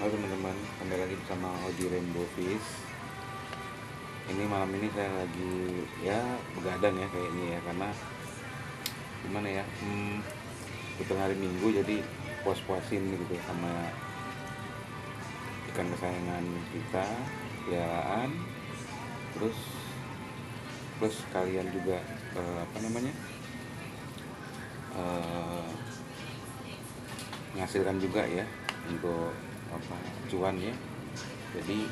Halo teman-teman, kembali lagi bersama Audi Rainbow Fish. Ini malam ini saya lagi ya begadang ya kayaknya ya, karena gimana ya, bukan hari Minggu jadi puas-puasin gitu ya sama ikan kesayangan kita, peliharaan. Terus plus kalian juga apa namanya, eh, menghasilkan juga ya untuk apa cuan ya. Jadi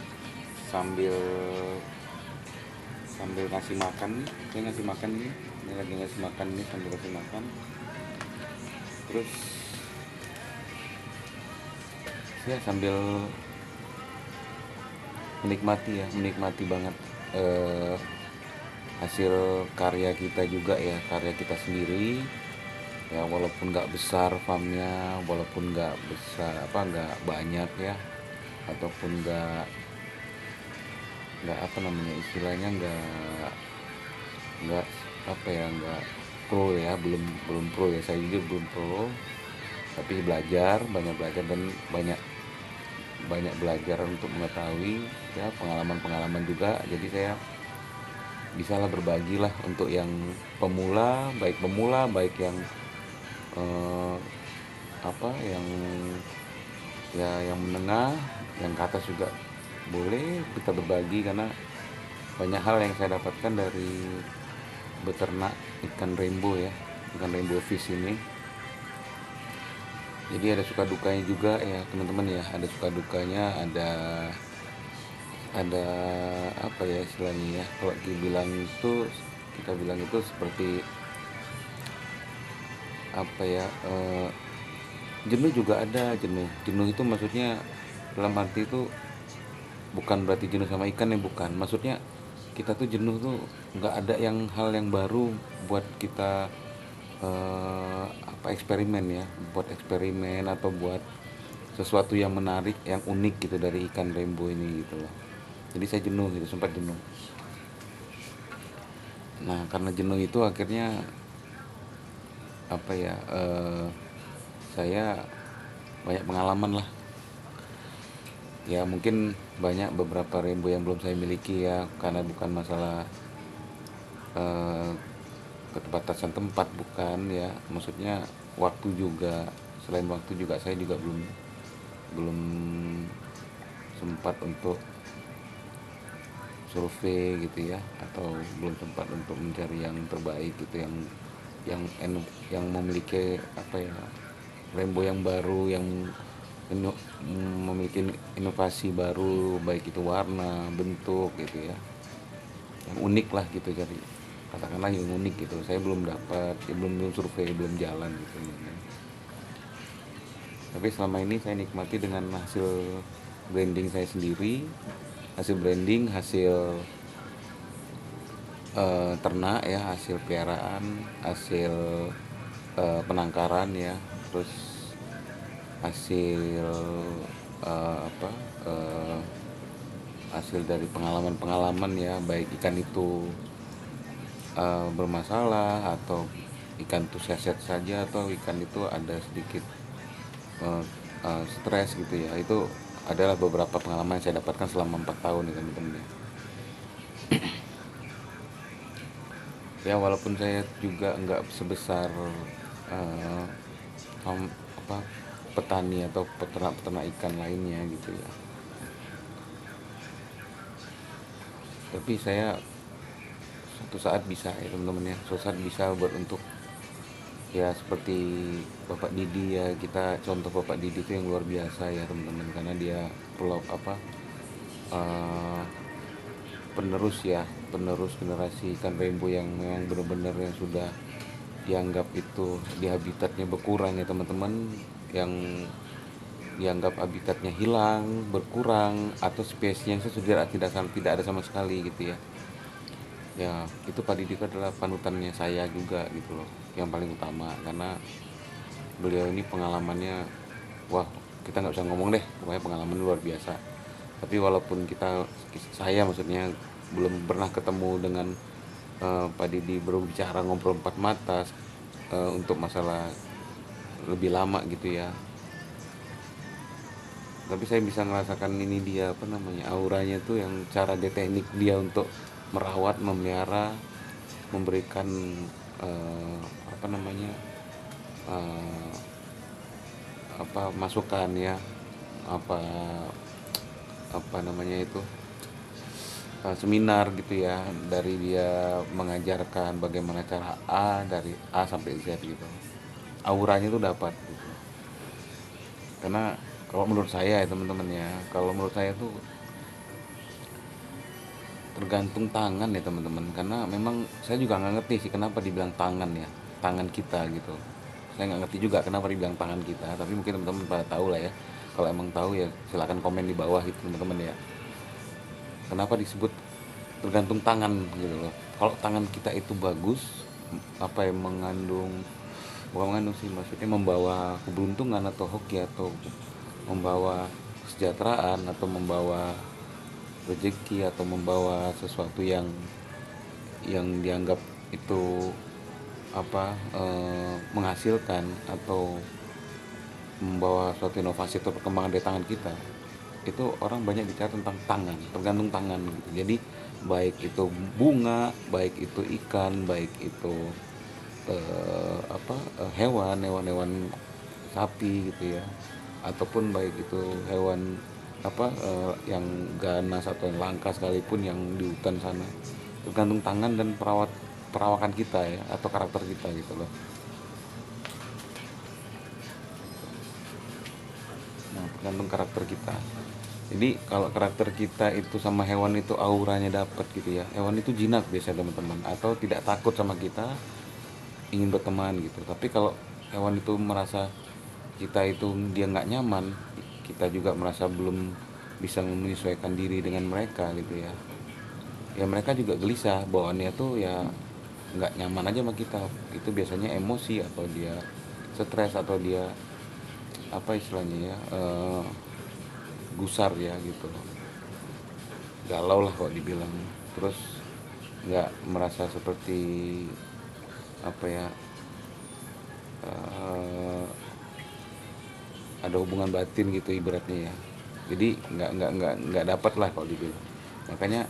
sambil sambil ngasih makan nih, saya ngasih makan ini lagi ngasih makan nih sambil ngasih makan. Terus saya sambil menikmati banget eh, hasil karya kita juga ya, karya kita sendiri ya, walaupun nggak besar farmnya, walaupun nggak besar apa nggak banyak ya, ataupun nggak apa namanya istilahnya, nggak apa ya, nggak pro ya, belum belum pro ya, saya juga belum pro, tapi banyak belajar dan banyak banyak belajar untuk mengetahui ya, pengalaman-pengalaman juga. Jadi saya bisalah berbagi lah untuk yang pemula baik yang eh, apa yang menengah, yang ke atas juga boleh kita berbagi, karena banyak hal yang saya dapatkan dari beternak ikan rainbow fish ini. Jadi ada suka dukanya juga ya teman-teman ya, ada suka dukanya, ada apa ya istilahnya ya, kalau kita bilang itu seperti apa ya, jenuh juga ada. Jenuh itu maksudnya dalam arti itu bukan berarti jenuh sama ikan ya, bukan, maksudnya kita tuh jenuh tuh nggak ada hal yang baru buat kita, apa eksperimen ya, buat eksperimen atau buat sesuatu yang menarik, yang unik gitu dari ikan rainbow ini gitu loh. Jadi saya jenuh gitu, sempat jenuh. Nah karena jenuh itu akhirnya apa ya, saya banyak pengalaman lah ya. Mungkin banyak beberapa rainbow yang belum saya miliki ya, karena bukan masalah eh, keterbatasan tempat, bukan ya, maksudnya waktu juga. Selain waktu juga saya juga belum belum sempat untuk survei gitu ya, atau belum sempat untuk mencari yang terbaik gitu, yang yang memiliki apa ya, rainbow yang baru, yang memiliki inovasi baru, baik itu warna, bentuk gitu ya, yang unik lah gitu. Jadi katakanlah yang unik gitu, saya belum dapat ya, belum survei, belum jalan gitu ya. Tapi selama ini saya nikmati dengan hasil branding saya sendiri, hasil ternak ya, hasil peliharaan, hasil penangkaran ya, terus hasil apa, eh, hasil dari pengalaman-pengalaman ya, baik ikan itu bermasalah, atau ikan itu sehat saja, atau ikan itu ada sedikit eh, stres gitu ya. Itu adalah beberapa pengalaman yang saya dapatkan selama 4 tahun ya teman-teman ya. Ya walaupun saya juga nggak sebesar eh, apa, petani atau peternak-peternak ikan lainnya gitu ya, tapi saya suatu saat bisa ya teman-teman ya, suatu saat bisa buat untuk ya seperti Bapak Didi ya. Kita contoh Bapak Didi itu yang luar biasa ya teman-teman, karena dia pelop apa, eh, penerus ya, penerus generasi ikan rainbow yang memang benar-benar yang sudah dianggap itu di habitatnya berkurang ya teman-teman, yang dianggap habitatnya hilang, berkurang, atau spesiesnya sudah tidak ada sama sekali gitu ya. Ya itu Pak Didik adalah panutannya saya juga gitu loh, yang paling utama, karena beliau ini pengalamannya, wah, kita nggak usah ngomong deh, pokoknya pengalaman luar biasa. Tapi walaupun saya maksudnya belum pernah ketemu dengan Pak Didi berbicara, ngobrol empat mata untuk masalah lebih lama gitu ya, tapi saya bisa merasakan ini dia apa namanya auranya tuh, yang cara dia teknik dia untuk merawat, memelihara, memberikan eh, apa namanya eh, apa masukan ya, apa apa namanya itu, seminar gitu ya, dari dia mengajarkan bagaimana cara A dari A sampai Z gitu, auranya tuh dapat gitu. Karena kalau menurut saya ya teman-teman ya, kalau menurut saya tuh tergantung tangan ya teman-teman, karena memang saya juga nggak ngerti sih kenapa dibilang tangan ya, tangan kita gitu. Saya nggak ngerti juga kenapa dibilang tangan kita, tapi mungkin teman-teman pada tahu lah ya. Kalau emang tahu ya silahkan komen di bawah gitu teman-teman ya, kenapa disebut tergantung tangan gitu loh. Kalau tangan kita itu bagus, apa yang mengandung, bukan mengandung sih, maksudnya membawa keberuntungan atau hoki, atau membawa kesejahteraan, atau membawa rezeki, atau membawa sesuatu yang dianggap itu apa menghasilkan, atau membawa suatu inovasi atau perkembangan dari tangan kita, itu orang banyak bicara tentang tangan, tergantung tangan gitu. Jadi baik itu bunga, baik itu ikan, baik itu hewan sapi gitu ya, ataupun baik itu hewan yang ganas atau yang langka sekalipun yang di hutan sana, tergantung tangan dan perawakan kita ya, atau karakter kita gitu loh. Nah, tergantung karakter kita. Jadi kalau karakter kita itu sama hewan itu auranya dapat gitu ya. Hewan itu jinak biasanya teman-teman, atau tidak takut sama kita, ingin berteman gitu. Tapi kalau hewan itu merasa kita itu dia nggak nyaman, kita juga merasa belum bisa menyesuaikan diri dengan mereka gitu ya. Ya mereka juga gelisah, bawaannya tuh ya nggak nyaman aja sama kita. Itu biasanya emosi, atau dia stres, atau dia apa istilahnya ya, gusar ya gitu loh, galau lah kok dibilang. Terus nggak merasa seperti apa ya, eh, ada hubungan batin gitu ibaratnya ya. Jadi nggak dapat lah kalau dibilang. Makanya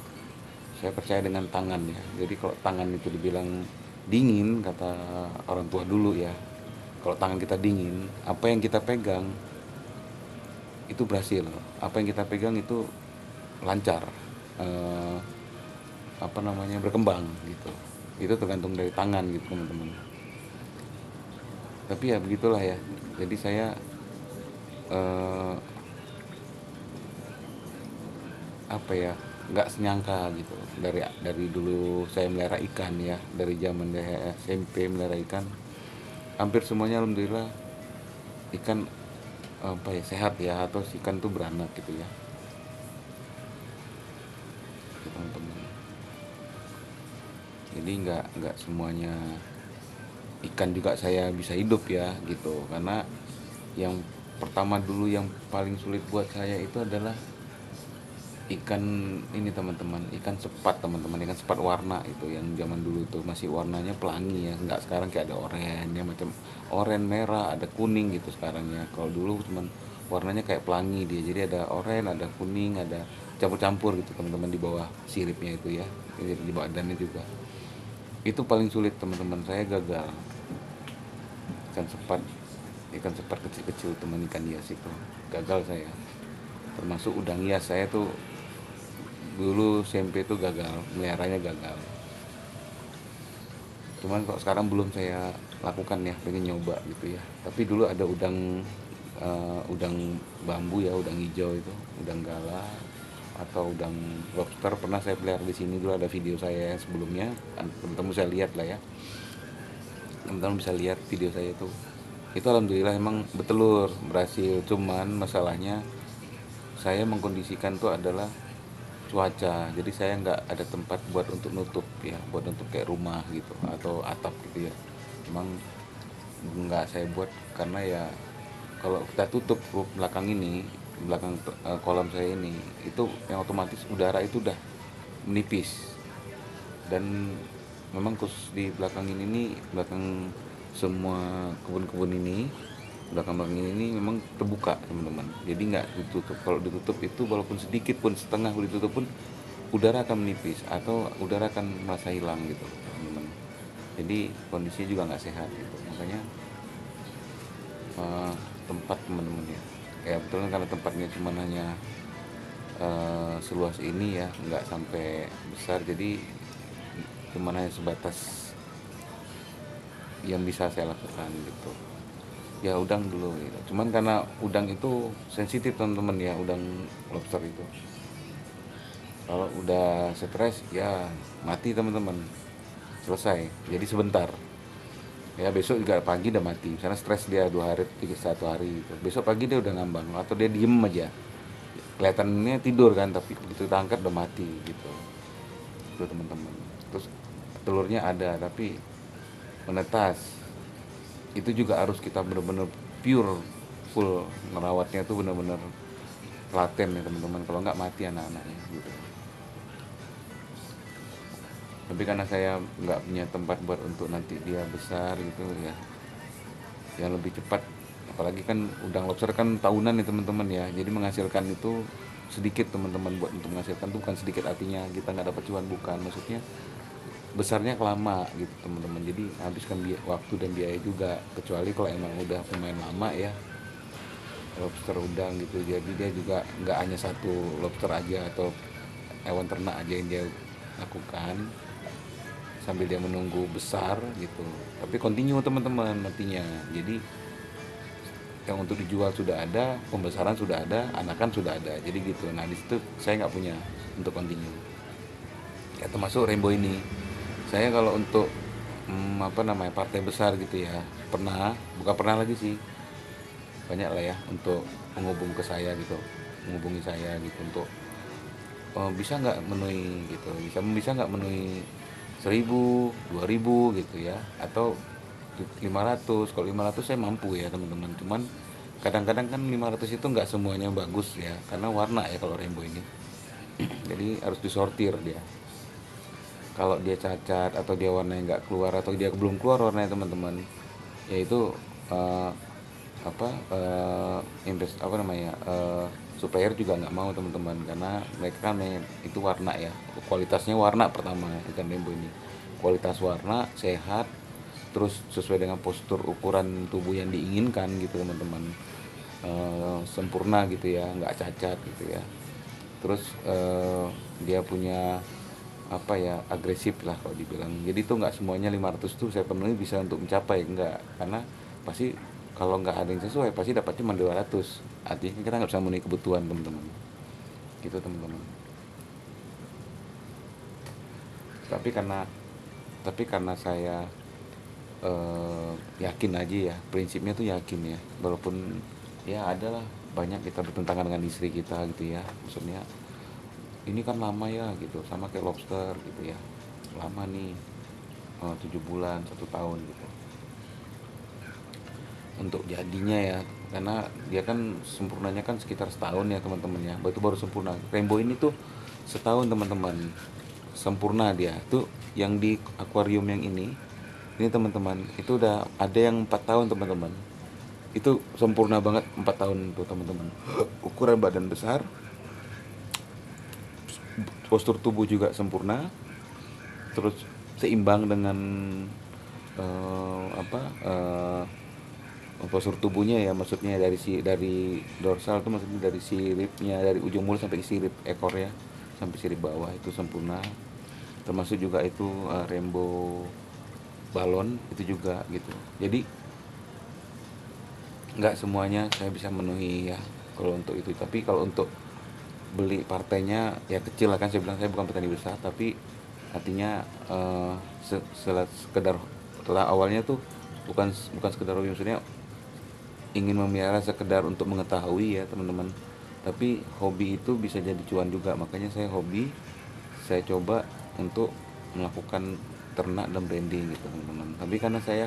saya percaya dengan tangan ya. Jadi kalau tangan itu dibilang dingin, kata orang tua dulu ya, kalau tangan kita dingin, apa yang kita pegang itu berhasil, apa yang kita pegang itu lancar, eh, apa namanya, berkembang gitu. Itu tergantung dari tangan gitu teman-teman. Tapi ya begitulah ya. Jadi saya eh, apa ya, nggak senyangka gitu, dari dulu saya melihara ikan ya, dari zaman saya SMP melihara ikan, hampir semuanya alhamdulillah ikan apa ya, sehat ya, atau ikan tuh beranak gitu ya, gitu, teman-teman. Jadi nggak semuanya ikan juga saya bisa hidup ya gitu, karena yang pertama dulu yang paling sulit buat saya itu adalah ikan ini teman-teman, ikan sepat teman-teman, ikan sepat warna itu, yang zaman dulu tuh masih warnanya pelangi ya, nggak sekarang kayak ada oranye, macam oranye, merah, ada kuning gitu sekarang ya. Kalau dulu cuman warnanya kayak pelangi dia, jadi ada oranye, ada kuning, ada campur-campur gitu teman-teman, di bawah siripnya itu ya, di badannya juga. Itu paling sulit teman-teman, saya gagal. ikan sepat Ikan sepat kecil-kecil teman, ikan hias itu gagal saya. Termasuk udang hias, saya tuh dulu SMP itu gagal, meliharanya gagal. Cuman kok sekarang belum saya lakukan ya, pengen nyoba gitu ya. Tapi dulu ada udang bambu ya, udang hijau itu, udang galah, atau udang lobster pernah saya pelihara di sini. Dulu ada video saya sebelumnya, teman-teman bisa lihat lah ya, teman-teman bisa lihat video saya itu. Itu alhamdulillah emang betelur, berhasil. Cuman masalahnya saya mengkondisikan tuh adalah cuaca, jadi saya nggak ada tempat buat untuk nutup ya, buat untuk kayak rumah gitu atau atap gitu ya. Emang nggak saya buat, karena ya kalau kita tutup belakang ini, belakang kolam saya ini, itu yang otomatis udara itu udah menipis. Dan memang khusus di belakang ini nih, belakang semua kebun-kebun ini Udah kambing ini memang terbuka teman-teman, jadi nggak ditutup. Kalau ditutup itu walaupun sedikit pun, setengah ditutup pun, udara akan menipis atau udara akan merasa hilang gitu teman-teman. Jadi kondisinya juga nggak sehat gitu. Makanya eh, tempat teman-teman ya betul kan, karena tempatnya cuma hanya seluas ini ya, nggak sampai besar, jadi cuma hanya sebatas yang bisa saya lakukan gitu. Ya udang dulu gitu. Cuman karena udang itu sensitif teman-teman ya, udang lobster itu. Kalau udah stres ya mati teman-teman. Selesai. Jadi sebentar. Ya besok juga pagi udah mati. Misalnya stres dia 2 hari, 1 hari gitu. Besok pagi dia udah ngambang atau dia diem aja. Kelihatannya tidur kan, tapi begitu tangkap udah mati gitu. Itu teman-teman. Terus telurnya ada tapi menetas. Itu juga harus kita benar-benar pure, full merawatnya tuh benar-benar telaten ya teman-teman, kalau nggak mati anak-anaknya gitu. Tapi karena saya nggak punya tempat buat untuk nanti dia besar gitu ya, yang lebih cepat, apalagi kan udang lobster kan tahunan ya teman-teman ya, jadi menghasilkan itu sedikit teman-teman. Buat untuk menghasilkan tuh bukan sedikit artinya kita nggak dapat cuan, bukan, maksudnya besarnya kelama gitu teman-teman, jadi habiskan waktu dan biaya juga. Kecuali kalau emang udah pemain lama ya, lobster udang gitu, jadi dia juga nggak hanya satu lobster aja atau hewan ternak aja yang dia lakukan sambil dia menunggu besar gitu, tapi continue teman-teman nantinya. Jadi yang untuk dijual sudah ada, pembesaran sudah ada, anakan sudah ada, jadi gitu. Nah di situ saya nggak punya untuk continue ya, termasuk rainbow ini. Saya kalau untuk apa namanya, partai besar gitu ya, pernah, bukan pernah lagi sih, banyak lah ya, untuk menghubung ke saya gitu, menghubungi saya gitu untuk bisa nggak menuhi gitu, bisa nggak menuhi 1.000, 2.000 gitu ya, atau 500. Kalau 500 saya mampu ya teman-teman, cuman kadang-kadang kan 500 itu nggak semuanya bagus ya, karena warna ya kalau rainbow ini. Jadi harus disortir dia. Kalau dia cacat atau dia warnanya nggak keluar atau dia belum keluar warnanya teman-teman, yaitu eh, apa apa namanya, supplier juga nggak mau teman-teman, karena mereka kan itu warna ya, kualitasnya warna pertama ikan rainbow ini, kualitas warna sehat, terus sesuai dengan postur ukuran tubuh yang diinginkan gitu teman-teman. Sempurna gitu ya, nggak cacat gitu ya. Terus dia punya apa ya, agresif lah kalau dibilang. Jadi itu nggak semuanya 500 tuh saya penuhi bisa untuk mencapai, enggak, karena pasti kalau nggak ada yang sesuai pasti dapat cuma 200, artinya kita nggak bisa memenuhi kebutuhan teman-teman gitu teman-teman. Tapi karena saya yakin aja ya, prinsipnya tuh yakin ya, walaupun ya adalah banyak kita bertentangan dengan istri kita gitu ya, maksudnya ini kan lama ya gitu, sama kayak lobster gitu ya, lama nih, 7 bulan 1 tahun gitu untuk jadinya ya, karena dia kan sempurnanya kan sekitar setahun ya teman-teman ya, itu baru sempurna. Rainbow ini tuh setahun teman-teman sempurna dia tuh. Yang di akuarium yang ini teman-teman, itu udah ada yang 4 tahun teman-teman, itu sempurna banget 4 tahun tuh teman-teman. Ukuran badan besar, postur tubuh juga sempurna, terus seimbang dengan apa postur tubuhnya ya, maksudnya dari dorsal tuh, maksudnya dari siripnya, dari ujung mulut sampai sirip ekornya, sampai sirip bawah itu sempurna. Termasuk juga itu rainbow balon itu juga gitu. Jadi nggak semuanya saya bisa menuhi ya kalau untuk itu. Tapi kalau untuk beli partainya ya kecil lah, kan saya bilang saya bukan petani besar, tapi artinya sekedar awalnya tuh bukan bukan sekedar hobi, maksudnya ingin memelihara sekedar untuk mengetahui ya teman-teman, tapi hobi itu bisa jadi cuan juga. Makanya saya hobi, saya coba untuk melakukan ternak dan branding gitu teman-teman. Tapi karena saya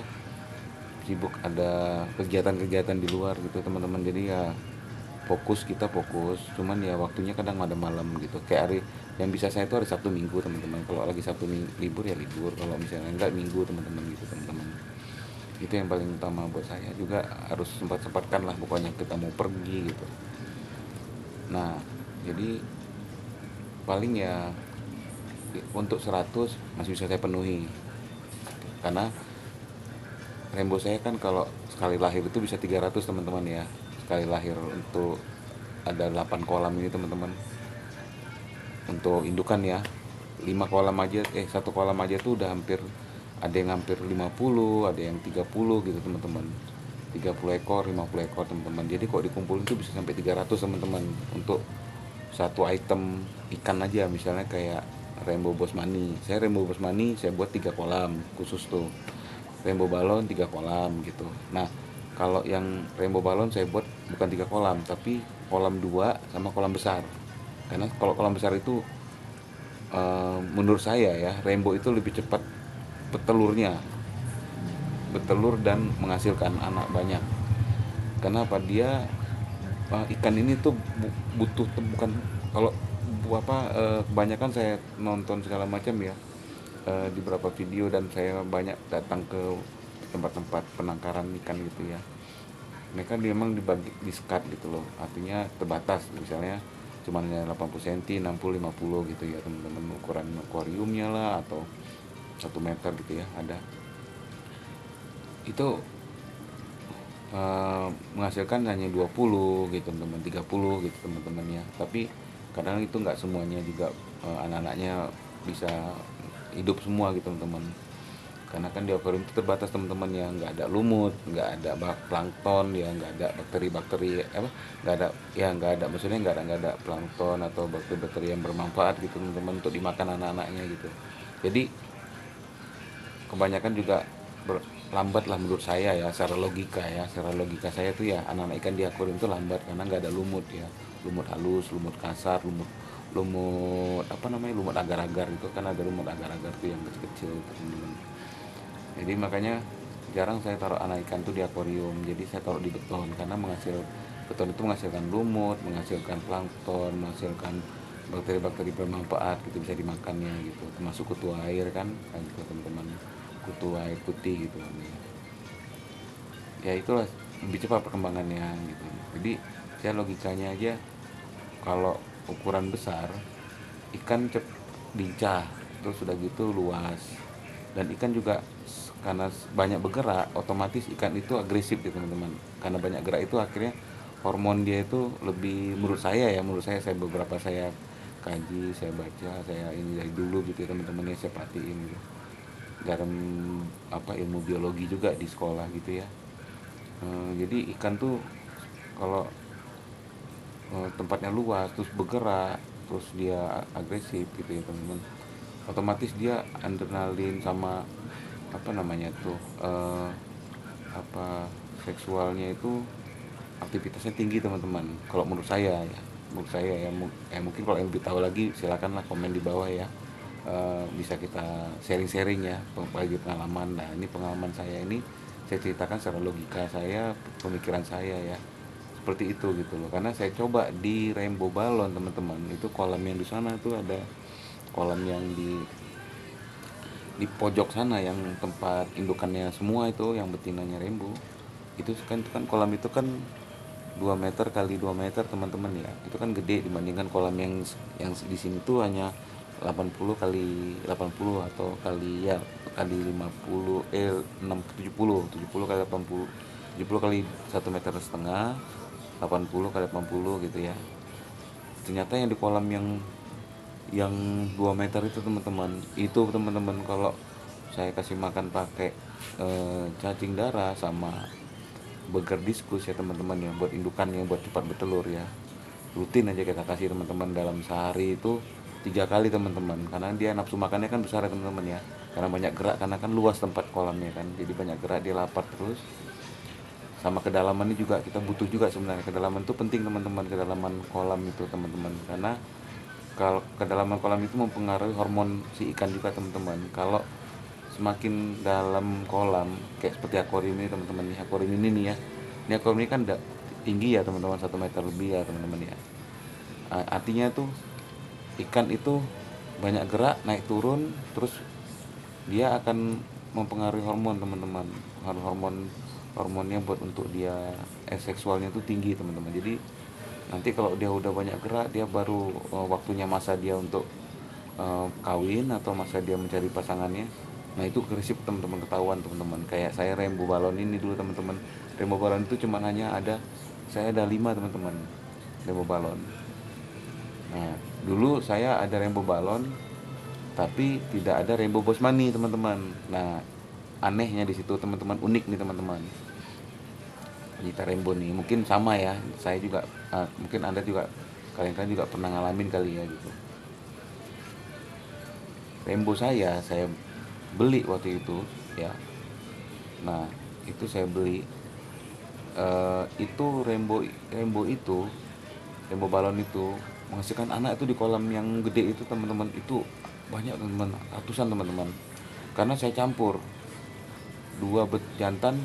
sibuk ada kegiatan-kegiatan di luar gitu teman-teman, jadi ya kita fokus, cuman ya waktunya kadang ada malam gitu. Kayak hari yang bisa saya itu hari Sabtu Minggu teman-teman. Kalau lagi Sabtu libur ya libur, kalau misalnya enggak Minggu teman-teman gitu teman-teman. Itu yang paling utama buat saya. Juga harus sempat-sempatkan lah pokoknya kita mau pergi gitu. Nah, jadi paling ya untuk 100 masih bisa saya penuhi, karena Rainbow saya kan kalau sekali lahir itu bisa 300 teman-teman ya. Sekali lahir untuk ada 8 kolam ini teman-teman. Untuk indukan ya, 5 kolam aja, satu kolam aja tuh udah hampir, ada yang hampir 50, ada yang 30 gitu teman-teman. 30 ekor, 50 ekor teman-teman. Jadi kok dikumpulin tuh bisa sampai 300 teman-teman untuk satu item ikan aja. Misalnya kayak Rainbow Bosmani, saya Rainbow Bosmani saya buat 3 kolam khusus tuh. Rainbow balon 3 kolam gitu. Nah, kalau yang rainbow balon saya buat bukan 3 kolam, tapi kolam 2 sama kolam besar. Karena kalau kolam besar itu menurut saya ya, rainbow itu lebih cepat petelurnya, bertelur dan menghasilkan anak banyak. Kenapa? Dia ikan ini tuh butuh bukan, kalau kebanyakan saya nonton segala macam ya, di beberapa video, dan saya banyak datang ke tempat-tempat penangkaran ikan gitu ya. Mereka memang dibagi di skat gitu loh, artinya terbatas, misalnya cuma 80 cm, 60, 50 gitu ya teman-teman, ukuran akuariumnya lah, atau 1 meter gitu ya ada. Itu menghasilkan hanya 20 gitu teman-teman, 30 gitu teman-teman ya. Tapi kadang itu nggak semuanya juga anak-anaknya bisa hidup semua gitu teman-teman, karena kan di akuarium itu terbatas teman-teman ya, nggak ada lumut, nggak ada plankton ya, nggak ada bakteri-bakteri nggak ada ya, nggak ada, maksudnya nggak ada plankton atau bakteri-bakteri yang bermanfaat gitu teman-teman untuk dimakan anak-anaknya gitu. Jadi kebanyakan juga lambat lah menurut saya ya, secara logika saya tuh ya, anak-anak ikan di akuarium itu lambat karena nggak ada lumut ya, lumut halus, lumut kasar, lumut lumut apa namanya, lumut agar-agar itu kan, ada lumut agar-agar tuh yang kecil-kecil gitu teman-teman. Jadi makanya jarang saya taruh anak ikan tuh di akuarium, jadi saya taruh di beton, karena beton itu menghasilkan lumut, menghasilkan plankton, menghasilkan bakteri-bakteri bermanfaat gitu, bisa dimakannya gitu, termasuk kutu air kan, gitu teman-teman, kutu air putih gitu ya. Itulah lebih cepat perkembangannya gitu. Jadi saya logikanya aja, kalau ukuran besar ikan lincah, terus sudah gitu luas, dan ikan juga karena banyak bergerak, otomatis ikan itu agresif gitu teman-teman. Karena banyak gerak itu akhirnya hormon dia itu lebih, menurut saya beberapa saya kaji, saya baca, saya ini dari dulu gitu ya teman-teman ya, saya perhatiin gitu dalam ilmu biologi juga di sekolah gitu ya. Jadi ikan tuh kalau tempatnya luas terus bergerak, terus dia agresif gitu ya teman-teman, otomatis dia adrenalin sama apa namanya tuh seksualnya itu aktivitasnya tinggi teman-teman, kalau menurut saya ya. Mungkin kalau yang lebih tahu lagi silakanlah komen di bawah ya. Bisa kita sharing-sharing ya bagi pengalaman. Nah, ini pengalaman saya ini saya ceritakan secara logika saya, pemikiran saya ya, seperti itu gitu loh. Karena saya coba di Rainbow Balon teman-teman, itu kolam yang di sana tuh ada kolam yang di pojok sana yang tempat indukannya semua, itu yang betinanya Rainbow. Itu kan kolam itu kan 2 meter kali 2 meter teman-teman ya. Itu kan gede dibandingkan kolam yang di sini tuh hanya 80 kali 80 atau kali ya kali 50 70 kali 80, 70 kali 1,5 meter, 80 kali 80 gitu ya. Ternyata yang di kolam yang 2 meter itu teman-teman, kalau saya kasih makan pakai cacing darah sama burger diskus ya teman-teman ya, buat indukannya buat cepat bertelur ya, rutin aja kita kasih teman-teman dalam sehari itu 3 kali teman-teman, karena dia nafsu makannya kan besar ya teman-teman ya, karena banyak gerak, karena kan luas tempat kolamnya kan, jadi banyak gerak, dia lapar terus. Sama kedalaman ini juga kita butuh juga sebenarnya, kedalaman itu penting teman-teman, kedalaman kolam itu teman-teman, karena kalau kedalaman kolam itu mempengaruhi hormon si ikan juga teman-teman. Kalau semakin dalam kolam kayak seperti akuarium ini teman-teman, nih akuarium ini nih ya, ini akuarium ini kan tinggi ya teman-teman, 1 meter lebih ya teman-teman ya. Artinya tuh ikan itu banyak gerak, naik turun, terus dia akan mempengaruhi hormon teman-teman. Hormonnya buat untuk dia seksualnya tuh tinggi teman-teman. Jadi nanti kalau dia udah banyak gerak, dia baru waktunya masa dia untuk kawin atau masa dia mencari pasangannya. Nah itu gersip teman-teman, ketahuan teman-teman. Kayak saya rainbow balon ini dulu teman-teman. Rainbow balon itu cuma hanya ada, saya ada 5 teman-teman rainbow balon. Nah dulu saya ada rainbow balon tapi tidak ada rainbow bosmani teman-teman. Nah anehnya di situ teman-teman, unik nih teman-teman. Penyita rainbow nih mungkin sama ya, saya juga mungkin anda juga, kalian juga pernah ngalamin kali ya gitu. Rainbow saya beli waktu itu ya. Nah itu saya beli itu rainbow rainbow itu rainbow balon itu menghasilkan anak itu di kolam yang gede itu teman-teman. Itu banyak teman-teman, ratusan teman-teman, karena saya campur jantan,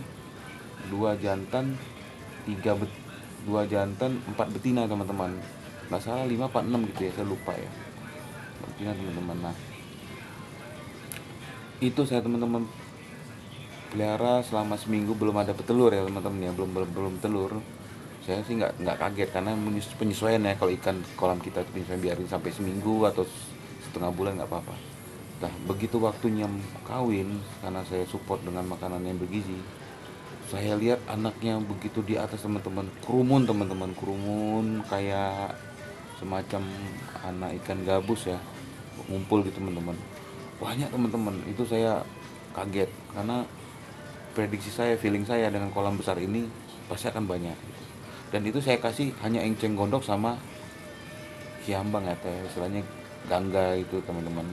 dua jantan, tiga bet, dua jantan, 4 betina teman-teman. Nggak salah 5 apa 6 gitu ya, saya lupa ya, betina teman-teman. Nah itu saya teman-teman pelihara selama seminggu, belum ada petelur ya teman-teman ya, belum telur. Saya sih nggak kaget karena penyesuaian ya, kalau ikan kolam kita itu penyesuaian, biarin sampai seminggu atau setengah bulan nggak apa-apa. Nah begitu waktunya kawin, karena saya support dengan makanan yang bergizi, saya lihat anaknya begitu di atas teman-teman, kurumun kayak semacam anak ikan gabus ya, ngumpul gitu teman-teman, banyak teman-teman. Itu saya kaget karena prediksi saya, feeling saya dengan kolam besar ini pasti akan banyak. Dan itu saya kasih hanya enceng gondok sama kiambang atau istilahnya gangga itu teman-teman,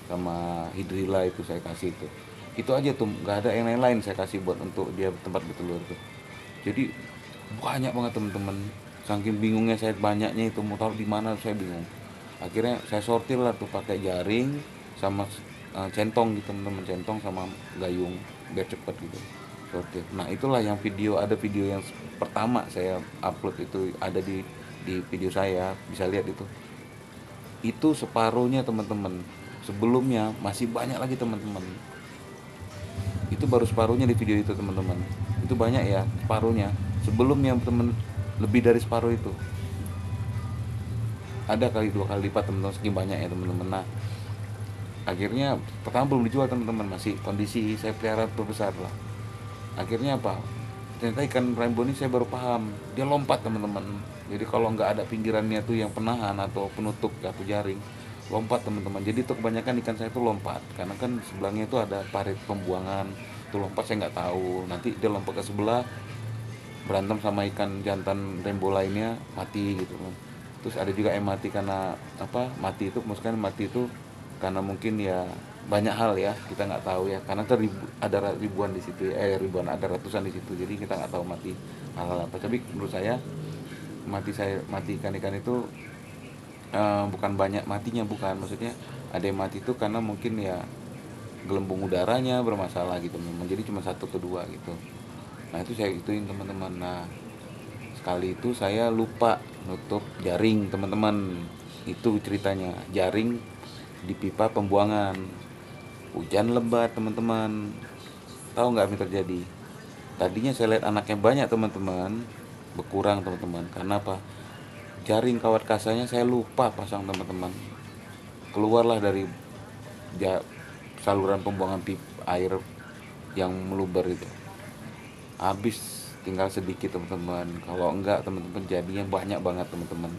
sama hidrilla itu saya kasih itu aja tuh, nggak ada yang lain-lain saya kasih buat untuk dia tempat bertelur tuh. Jadi banyak banget teman-teman, saking bingungnya saya, banyaknya itu mau taruh di mana saya bingung. Akhirnya saya sortir lah tuh pakai jaring sama centong gitu teman-teman, centong sama gayung biar cepet gitu sortir. Nah itulah yang ada video yang pertama saya upload itu, ada di video saya, bisa lihat itu separuhnya teman-teman. Sebelumnya masih banyak lagi teman-teman, itu baru separuhnya di video itu teman-teman. Itu banyak ya separuhnya, sebelumnya teman lebih dari separuh itu, ada kali 2 kali lipat teman-teman, saking banyak ya teman-teman. Nah akhirnya pertama belum dijual teman-teman, masih kondisi saya pelihara berbesar lah. Akhirnya apa, ternyata ikan rainbow ini saya baru paham, dia lompat teman-teman. Jadi kalau nggak ada pinggirannya tuh yang penahan atau penutup atau jaring, lompat teman-teman. Jadi itu kebanyakan ikan saya tuh lompat, karena kan sebelahnya itu ada parit pembuangan, tuh lompat saya nggak tahu, nanti dia lompat ke sebelah, berantem sama ikan jantan rainbow lainnya, mati gitu kan. Terus ada juga yang mati karena apa, mati itu maksudnya mati itu karena mungkin ya banyak hal ya, kita nggak tahu ya, karena ada ribuan di situ ribuan, ada ratusan di situ, jadi kita nggak tahu mati hal-hal apa. Tapi menurut saya mati ikan-ikan itu bukan banyak matinya, bukan, maksudnya ada yang mati itu karena mungkin ya gelembung udaranya bermasalah gitu, menjadi cuma 1 atau 2 gitu. Nah itu saya ituin teman-teman. Nah sekali itu saya lupa nutup jaring teman-teman, itu ceritanya, jaring di pipa pembuangan. Hujan lebat teman-teman, tahu nggak apa yang terjadi? Tadinya saya lihat anaknya banyak teman-teman, berkurang teman-teman. Karena apa, jaring kawat kasanya saya lupa pasang teman-teman, keluarlah dari saluran pembuangan air yang meluber itu, habis tinggal sedikit teman-teman. Kalau enggak teman-teman jadinya banyak banget teman-teman,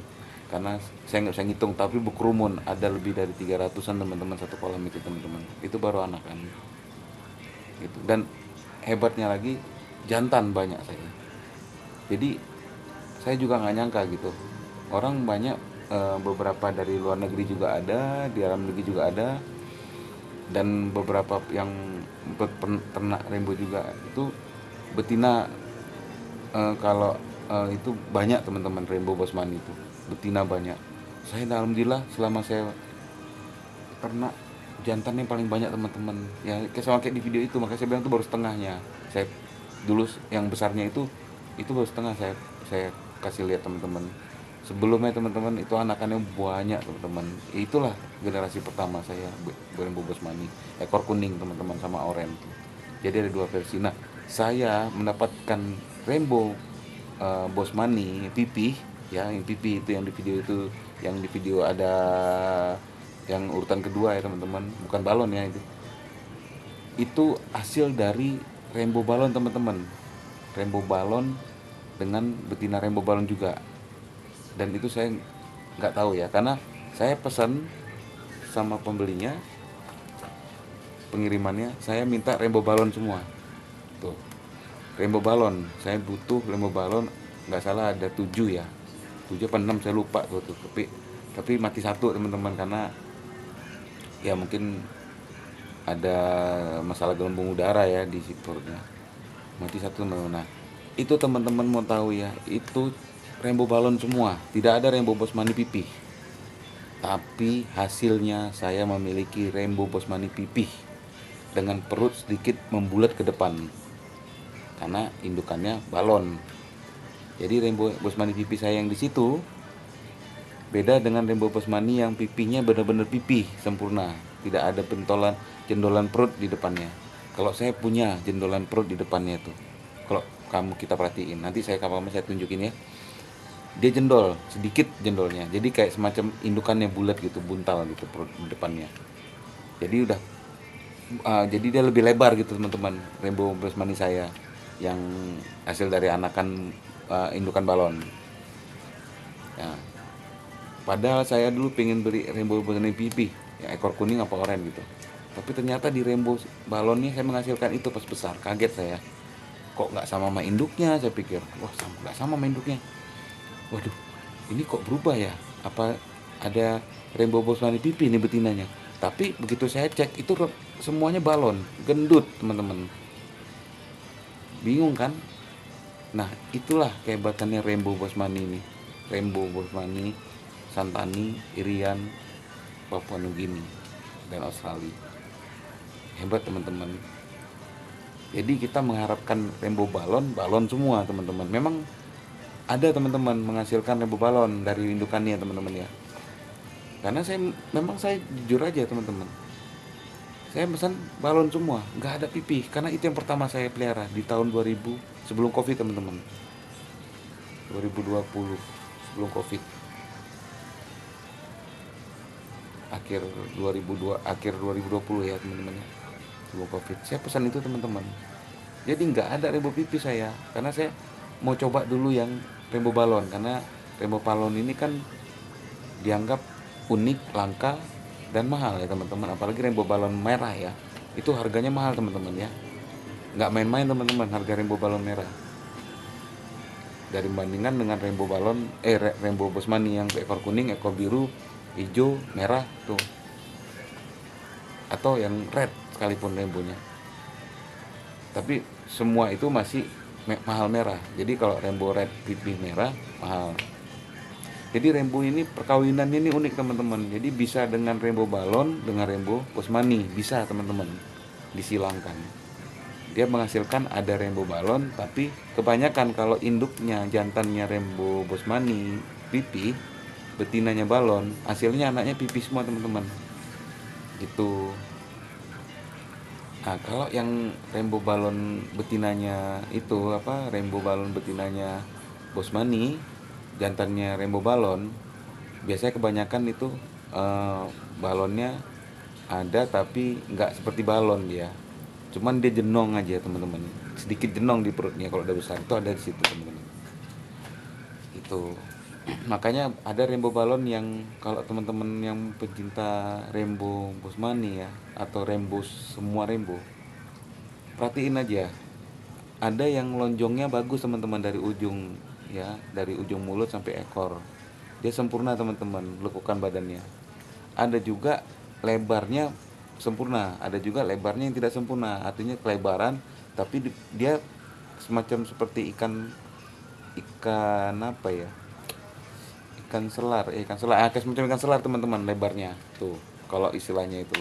karena saya nggak bisa ngitung, tapi berkerumun, ada lebih dari 300-an teman-teman satu kolam itu teman-teman. Itu baru anakan gitu. Dan hebatnya lagi, jantan banyak saya. Jadi saya juga nggak nyangka gitu, orang banyak, beberapa dari luar negeri juga ada, di dalam negeri juga ada, dan beberapa yang ternak rainbow juga itu betina. Kalau itu banyak teman-teman, rainbow bosman itu betina banyak. Saya alhamdulillah selama saya ternak, jantan yang paling banyak teman-teman ya, sama kayak di video itu, makanya saya bilang itu baru setengahnya. Saya dulu yang besarnya itu baru setengah saya kasih lihat teman-teman. Sebelumnya teman-teman itu anakannya banyak teman-teman. Itulah generasi pertama saya rainbow bosmani, ekor kuning teman-teman sama oranye. Jadi ada dua versi. Nah, saya mendapatkan rainbow bosmani pipih, ya yang pipih itu yang di video itu, yang di video ada yang urutan kedua ya teman-teman, bukan balon ya itu hasil dari rainbow balon teman-teman, rainbow balon dengan betina rainbow balon juga. Dan itu saya nggak tahu ya, karena saya pesan sama pembelinya, pengirimannya saya minta rainbow balon semua tuh, rainbow balon saya butuh rainbow balon, nggak salah ada 7 ya, 7 apa 6 saya lupa tuh, tapi mati satu teman-teman, karena ya mungkin ada masalah gelembung udara ya di sipurnya, mati satu teman-teman. Nah itu teman-teman mau tahu ya, itu rainbow balon semua, tidak ada rainbow bosmani pipih. Tapi hasilnya saya memiliki rainbow bosmani pipih dengan perut sedikit membulat ke depan karena indukannya balon. Jadi rainbow bosmani pipih saya yang di situ beda dengan rainbow bosmani yang pipihnya benar-benar pipih sempurna, tidak ada pentolan jendolan perut di depannya. Kalau saya punya jendolan perut di depannya itu, kalau kamu kita perhatiin, nanti saya kapan saya tunjukin ya, dia jendol sedikit jendolnya, jadi kayak semacam indukannya bulat gitu, buntal gitu perut di depannya. Jadi udah jadi dia lebih lebar gitu teman-teman, rainbow bosmani saya yang hasil dari anakan indukan balon ya. Padahal saya dulu pengen beli rainbow bosmani pipih yang ekor kuning apa oranye gitu, tapi ternyata di rainbow balonnya saya menghasilkan itu pas besar, kaget saya, kok nggak sama sama induknya. Saya pikir wah nggak sama sama induknya, waduh ini kok berubah ya, apa ada rainbow bosmani pipih nih betinanya. Tapi begitu saya cek itu semuanya balon gendut teman-teman, bingung kan. Nah itulah kehebatannya rainbow bosmani ini, rainbow bosmani Santani, Irian, Papua Nugini dan Australia, hebat teman-teman. Jadi kita mengharapkan rainbow balon semua teman-teman. Memang ada teman-teman menghasilkan rainbow balon dari indukannya teman-teman ya. Karena saya jujur aja teman-teman, saya pesan balon semua, nggak ada pipih, karena itu yang pertama saya pelihara di tahun 2000 sebelum covid teman-teman, 2020 sebelum covid, akhir 2020 ya teman-teman ya, sebelum covid saya pesan itu teman-teman. Jadi nggak ada rainbow pipih saya, karena saya mau coba dulu yang rainbow balon, karena rainbow balon ini kan dianggap unik, langka, dan mahal ya teman-teman. Apalagi rainbow balon merah ya, itu harganya mahal teman-teman ya, nggak main-main teman-teman harga rainbow balon merah. Dari bandingan dengan rainbow balon rainbow bosmani yang ekor kuning, ekor biru, hijau, merah tuh, atau yang red sekalipun rainbownya, tapi semua itu masih mahal merah. Jadi kalau rainbow red pipih merah mahal. Jadi rainbow ini perkawinannya ini unik teman-teman. Jadi bisa dengan rainbow balon dengan rainbow bosmani, bisa teman-teman disilangkan. Dia menghasilkan ada rainbow balon, tapi kebanyakan kalau induknya jantannya rainbow bosmani pipih, betinanya balon, hasilnya anaknya pipih semua teman-teman. Gitu. Nah, kalau yang rainbow balon betinanya itu apa? Rainbow balon betinanya bosmani, jantannya rainbow balon, biasanya kebanyakan itu balonnya ada tapi nggak seperti balon dia, cuman dia jenong aja teman-teman, sedikit jenong di perutnya. Kalau udah besar itu ada di situ teman-teman. Itu makanya ada rainbow balon yang kalau teman-teman yang pecinta rainbow bosmani ya, atau rainbow semua rainbow, perhatiin aja, ada yang lonjongnya bagus teman-teman, dari ujung ya, dari ujung mulut sampai ekor dia sempurna teman-teman, lekukan badannya. Ada juga lebarnya sempurna, ada juga lebarnya yang tidak sempurna, artinya kelebaran tapi dia semacam seperti ikan apa ya, ikan selar, kayak semacam ikan selar teman-teman, lebarnya tuh kalau istilahnya itu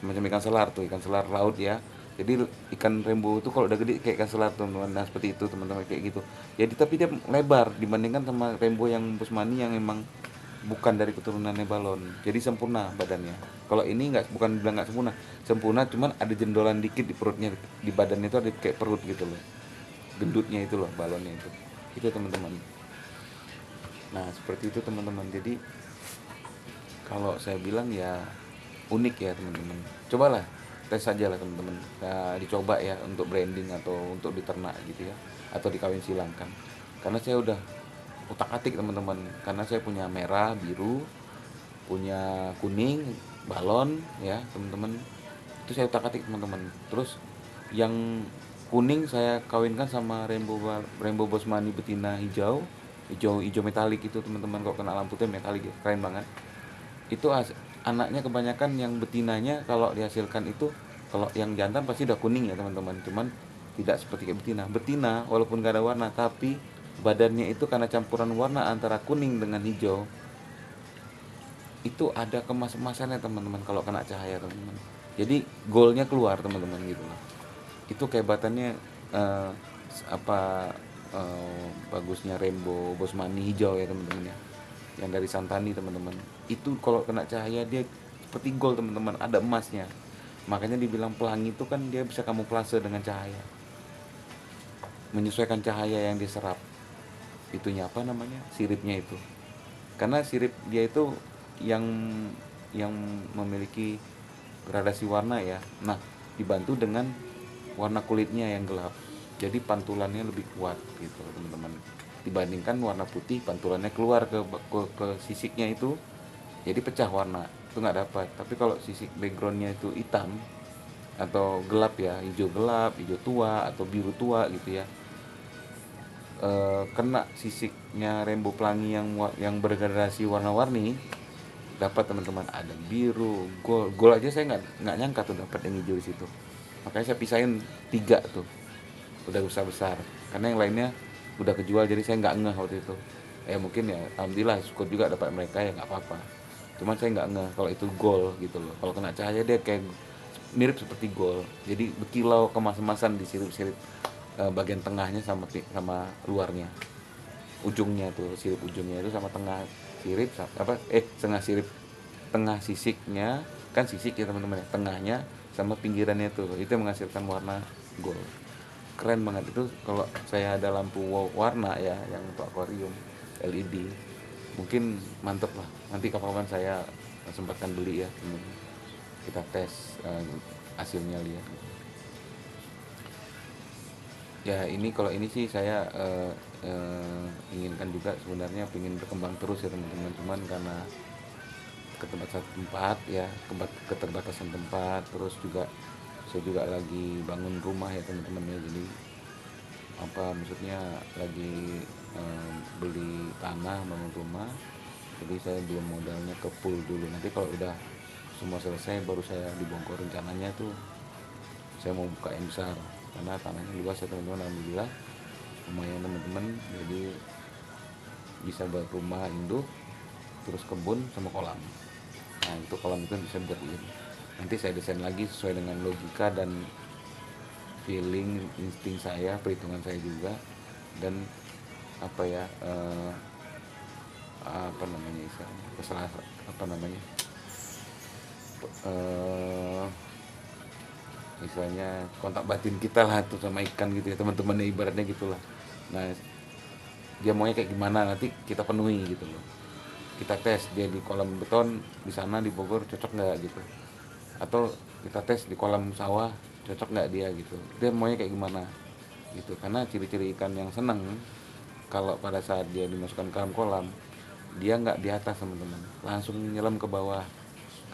semacam ikan selar tuh, ikan selar laut ya. Jadi ikan rainbow itu kalau udah gede kayak ikan selat teman-teman. Nah seperti itu teman-teman, kayak gitu. Jadi tapi dia lebar dibandingkan sama rainbow yang bosmani yang emang bukan dari keturunannya balon. Jadi sempurna badannya. Kalau ini nggak, bukan bilang nggak sempurna, sempurna cuman ada jendolan dikit di perutnya, di badannya itu ada kayak perut gitu loh. Gendutnya itu loh balonnya itu. Itu teman-teman. Nah seperti itu teman-teman. Jadi kalau saya bilang ya unik ya teman-teman. Cobalah, tes saja lah teman-teman. Nah, dicoba ya untuk branding atau untuk diternak gitu ya, atau dikawin silangkan. Karena saya udah utak-atik teman-teman. Karena saya punya merah, biru, punya kuning, balon ya teman-teman. Itu saya utak-atik teman-teman. Terus yang kuning saya kawinkan sama rainbow bosmani betina hijau, hijau metalik itu teman-teman. Kalau kena lampu tuh metalik ya, keren banget. Itu anaknya kebanyakan yang betinanya kalau dihasilkan itu, kalau yang jantan pasti udah kuning ya teman-teman, cuman tidak seperti kayak betina walaupun gak ada warna, tapi badannya itu karena campuran warna antara kuning dengan hijau, itu ada kemas-emasannya teman-teman kalau kena cahaya teman-teman. Jadi goalnya keluar teman-teman gitu loh. Itu kehebatannya eh, apa bagusnya rainbow bosmani hijau ya teman-teman ya, yang dari Santani teman-teman. Itu kalau kena cahaya dia seperti gold teman-teman, ada emasnya. Makanya dibilang pelangi itu kan dia bisa kamuflase dengan cahaya, menyesuaikan cahaya yang diserap. Itunya apa namanya, siripnya itu. Karena sirip dia itu yang yang memiliki gradasi warna ya. Nah dibantu dengan warna kulitnya yang gelap, jadi pantulannya lebih kuat gitu teman-teman, dibandingkan warna putih pantulannya keluar ke sisiknya itu, jadi pecah warna itu nggak dapat. Tapi kalau sisik backgroundnya itu hitam atau gelap ya, hijau gelap, hijau tua atau biru tua gitu ya, kena sisiknya rainbow pelangi yang bergradasi warna-warni, dapat teman-teman. Ada biru, gold aja saya nggak nyangka tuh dapat yang hijau di situ. Makanya saya pisahin 3 tuh, udah besar-besar, karena yang lainnya udah kejual, jadi saya nggak ngeh waktu itu. Mungkin ya alhamdulillah syukur juga dapat mereka, ya nggak apa-apa. Cuman saya nggak ngeh kalau itu gold gitu loh. Kalau kena cahaya dia kayak mirip seperti gold, jadi berkilau kemas-emasan di sirip-sirip bagian tengahnya sama luarnya, ujungnya tuh, sirip ujungnya itu sama tengah sirip apa tengah sirip, tengah sisiknya kan sisik ya teman-teman ya, tengahnya sama pinggirannya tuh, itu yang menghasilkan warna gold. Keren banget itu. Kalau saya ada lampu warna ya yang untuk akuarium LED, mungkin mantep lah. Nanti kapan-kapan saya sempatkan beli ya teman-teman. Kita tes hasilnya lihat. Ya ini kalau ini sih saya inginkan juga sebenarnya, ingin berkembang terus ya teman-teman. Cuman karena tempat ya, keterbatasan tempat, terus juga saya juga lagi bangun rumah ya teman-teman ya. Jadi apa maksudnya, lagi beli tanah, bangun rumah. Jadi saya belum modalnya ke full dulu. Nanti kalau udah semua selesai baru saya dibongkar. Rencananya tuh saya mau buka yang besar karena tanahnya luas ya teman-teman, alhamdulillah lumayan teman-teman. Jadi bisa buat rumah induk, terus kebun sama kolam. Nah itu kolam itu bisa buat ini. Nanti saya desain lagi sesuai dengan logika dan feeling, insting saya, perhitungan saya juga. Dan apa ya, apa namanya istilahnya, apa namanya, misalnya kontak batin kita lah tuh sama ikan gitu ya teman-teman, ibaratnya gitulah. Nah dia maunya kayak gimana nanti kita penuhi gitu loh. Kita tes dia di kolam beton di sana di Bogor cocok nggak gitu, atau kita tes di kolam sawah cocok nggak dia gitu, dia maunya kayak gimana gitu. Karena ciri-ciri ikan yang seneng kalau pada saat dia dimasukkan ke dalam kolam, dia nggak di atas teman-teman, langsung nyelam ke bawah,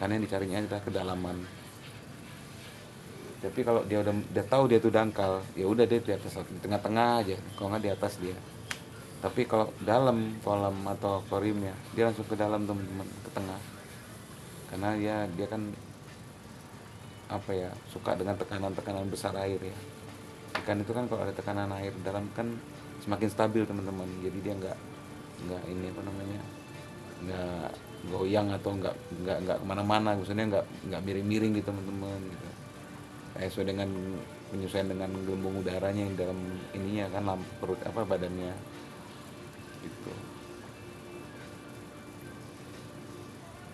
karena yang dicarinya adalah kedalaman. Tapi kalau dia udah tahu dia tuh dangkal, ya udah dia di atas, di tengah-tengah aja, kalau nggak di atas dia. Tapi kalau dalam kolam atau akuariumnya, dia langsung ke dalam teman-teman, ke tengah. Karena dia kan apa ya, suka dengan tekanan-tekanan besar air ya. Ikan itu kan kalau ada tekanan air dalam kan semakin stabil teman-teman. Jadi dia nggak ini apa namanya, nggak goyang atau nggak kemana-mana, maksudnya nggak miring-miring gitu teman-teman gitu. sesuai dengan penyesuaian dengan gelembung udaranya yang dalam ininya kan, perut apa badannya gitu.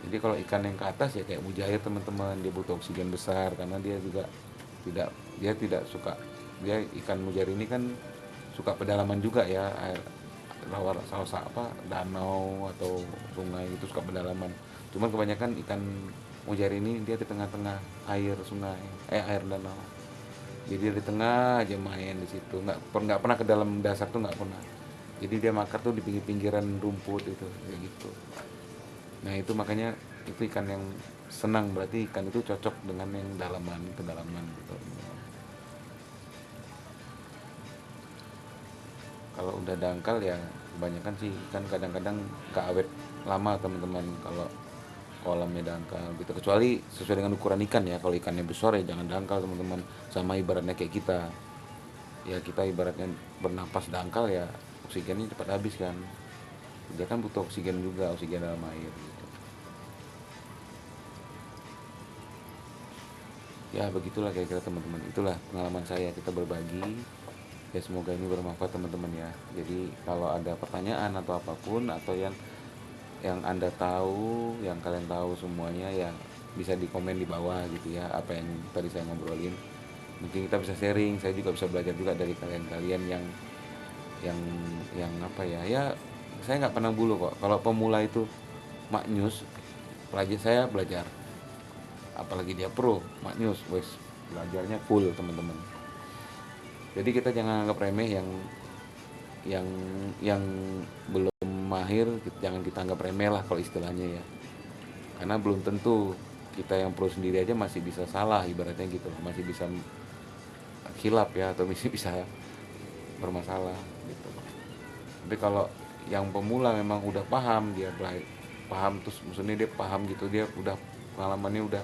Jadi kalau ikan yang ke atas ya kayak mujair teman-teman, dia butuh oksigen besar karena dia juga tidak suka, dia ikan mujair ini kan suka pedalaman juga ya, air rawa sawah apa danau atau sungai itu suka pedalaman. Cuman kebanyakan ikan mujair ini dia di tengah-tengah air sungai, air danau. Jadi dia di tengah aja main di situ, nggak pernah ke dalam dasar tuh nggak pernah. Jadi dia makan tuh di pinggir-pinggiran rumput itu kayak gitu. Nah itu makanya itu ikan yang senang, berarti ikan itu cocok dengan yang dalaman, kedalaman gitu. Kalau udah dangkal ya kebanyakan sih kan kadang-kadang gak awet lama teman-teman kalau kolamnya dangkal gitu, kecuali sesuai dengan ukuran ikan ya. Kalau ikannya besar ya jangan dangkal teman-teman, sama ibaratnya kayak kita ya, kita ibaratnya bernapas dangkal ya oksigennya cepat habis kan, dia kan butuh oksigen juga, oksigen dalam air gitu. Ya begitulah kira-kira teman-teman, itulah pengalaman saya, kita berbagi ya, semoga ini bermanfaat teman-teman ya. Jadi kalau ada pertanyaan atau apapun, atau yang anda tahu, yang kalian tahu semuanya ya, bisa di komen di bawah gitu ya, apa yang tadi saya ngobrolin. Mungkin kita bisa sharing, saya juga bisa belajar juga dari kalian-kalian yang yang apa ya, ya saya nggak pernah bulu kok. Kalau pemula itu maknyus, pelajar saya belajar, apalagi dia pro maknyus, wes belajarnya full teman-teman. Jadi kita jangan anggap remeh yang yang belum mahir, jangan kita anggap remeh lah kalau istilahnya ya, karena belum tentu kita yang pro sendiri aja masih bisa salah ibaratnya gitu, masih bisa khilaf ya, atau masih bisa bermasalah gitu. Tapi kalau yang pemula memang udah paham, dia paham terus, maksudnya dia paham gitu, dia udah pengalamannya udah,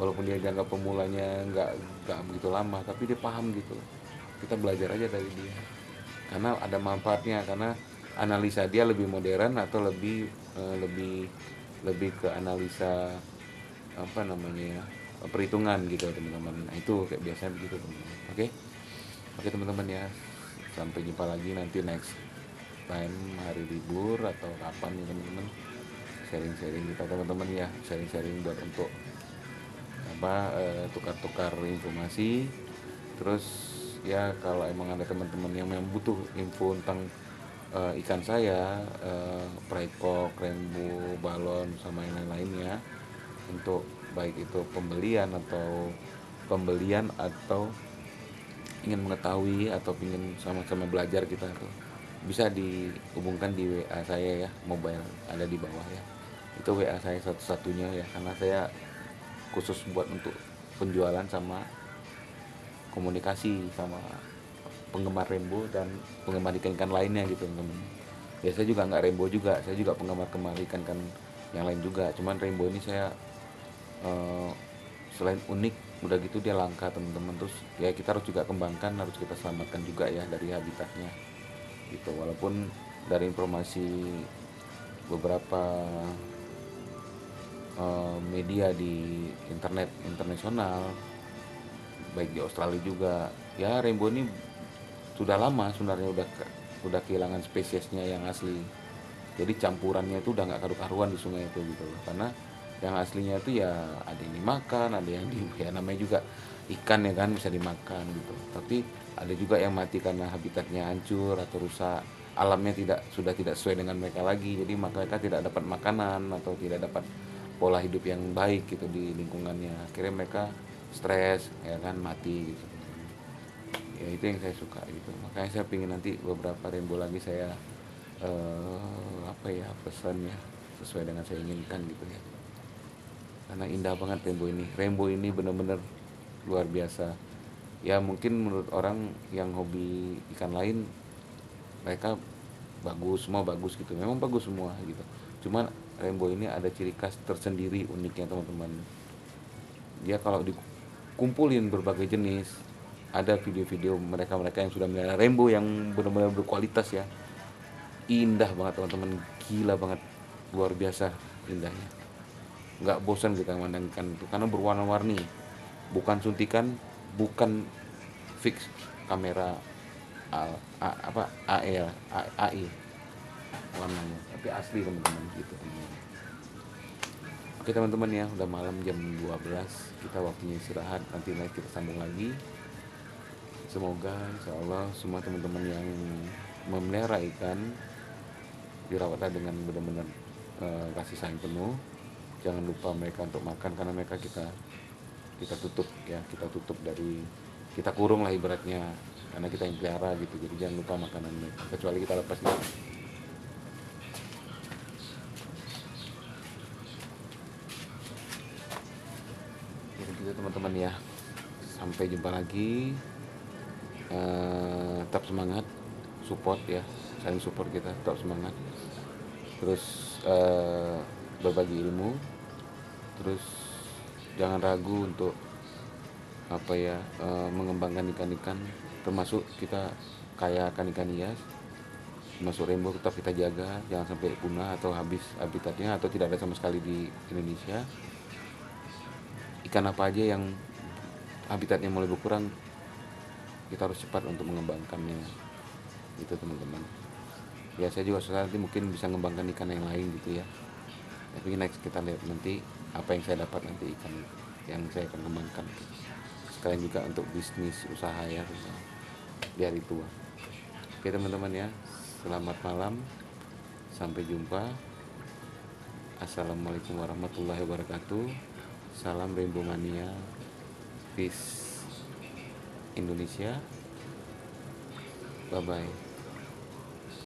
walaupun dia dianggap pemulanya nggak begitu lama, tapi dia paham gitu, kita belajar aja dari dia karena ada manfaatnya, karena analisa dia lebih modern atau lebih lebih lebih ke analisa apa namanya ya, perhitungan gitu teman-teman. Nah, itu kayak biasanya begitu teman-teman. Oke. Oke teman-teman ya, sampai jumpa lagi nanti next time hari libur atau kapan ya teman-teman, sharing-sharing kita teman-teman ya, sharing-sharing buat untuk apa, tukar-tukar informasi. Terus ya kalau emang ada teman-teman yang memang butuh info tentang ikan saya, praikok, rainbow, balon sama yang lain-lainnya, untuk baik itu pembelian atau ingin mengetahui atau ingin sama-sama belajar, kita tuh bisa dihubungkan di WA saya ya, mobile ada di bawah ya. Itu WA saya satu-satunya ya, karena saya khusus buat untuk penjualan sama komunikasi sama penggemar rainbow dan penggemar ikan-ikan lainnya gitu teman-teman. Ya saya juga nggak rainbow juga, saya juga penggemar ikan-ikan yang lain juga. Cuman rainbow ini saya eh, selain unik udah gitu dia langka teman-teman, terus ya kita harus juga kembangkan, harus kita selamatkan juga ya dari habitatnya gitu. Walaupun dari informasi beberapa media di internet internasional, baik di Australia juga ya, rainbow ini sudah lama sebenarnya udah kehilangan spesiesnya yang asli. Jadi campurannya itu udah nggak karu-karuan di sungai itu gitu loh, karena yang aslinya itu ya ada yang dimakan, ada yang ya namanya juga ikan ya kan, bisa dimakan gitu. Tapi ada juga yang mati karena habitatnya hancur atau rusak, alamnya sudah tidak sesuai dengan mereka lagi, jadi mereka tidak dapat makanan atau tidak dapat pola hidup yang baik gitu di lingkungannya, akhirnya mereka stres ya kan, mati gitu. Ya itu yang saya suka gitu, makanya saya pingin nanti beberapa rainbow lagi saya apa ya, pesannya sesuai dengan saya inginkan gitu ya, karena indah banget rainbow ini benar-benar luar biasa ya. Mungkin menurut orang yang hobi ikan lain, mereka semua bagus gitu, memang bagus semua gitu. Cuman rainbow ini ada ciri khas tersendiri uniknya teman-teman. Dia kalau dikumpulin berbagai jenis, ada video-video mereka yang sudah melihara rainbow yang benar-benar berkualitas ya, indah banget teman-teman, gila banget, luar biasa indahnya, nggak bosan kita memandangkan itu karena berwarna-warni, bukan suntikan, bukan fix kamera AI warnanya, tapi asli teman-teman gitu. Oke teman-teman ya, udah malam jam 12, kita waktunya istirahat, nanti kita sambung lagi. Semoga insya Allah semua teman-teman yang memelihara ikan dirawatlah dengan benar-benar kasih sayang penuh. Jangan lupa mereka untuk makan, karena mereka kita tutup ya, kita kurung lah ibaratnya, karena kita yang pelihara gitu. Jadi jangan lupa makanan mereka, kecuali kita lepas nih. Jadi gitu teman-teman ya, sampai jumpa lagi. Tetap semangat, support ya, saling support, kita tetap semangat, terus berbagi ilmu, terus jangan ragu untuk mengembangkan ikan-ikan, termasuk kita kaya akan ikan hias, termasuk rainbow tetap kita jaga, jangan sampai punah atau habis habitatnya atau tidak ada sama sekali di Indonesia. Ikan apa aja yang habitatnya mulai berkurang, kita harus cepat untuk mengembangkannya, itu teman-teman ya. Saya juga suatu nanti mungkin bisa mengembangkan ikan yang lain gitu ya, tapi next kita lihat nanti apa yang saya dapat nanti, ikan yang saya akan kembangkan sekalian juga untuk bisnis usaha ya di hari tua. Oke teman-teman ya, selamat malam, sampai jumpa. Assalamualaikum warahmatullahi wabarakatuh. Salam Rainbow Mania, peace Indonesia, bye bye.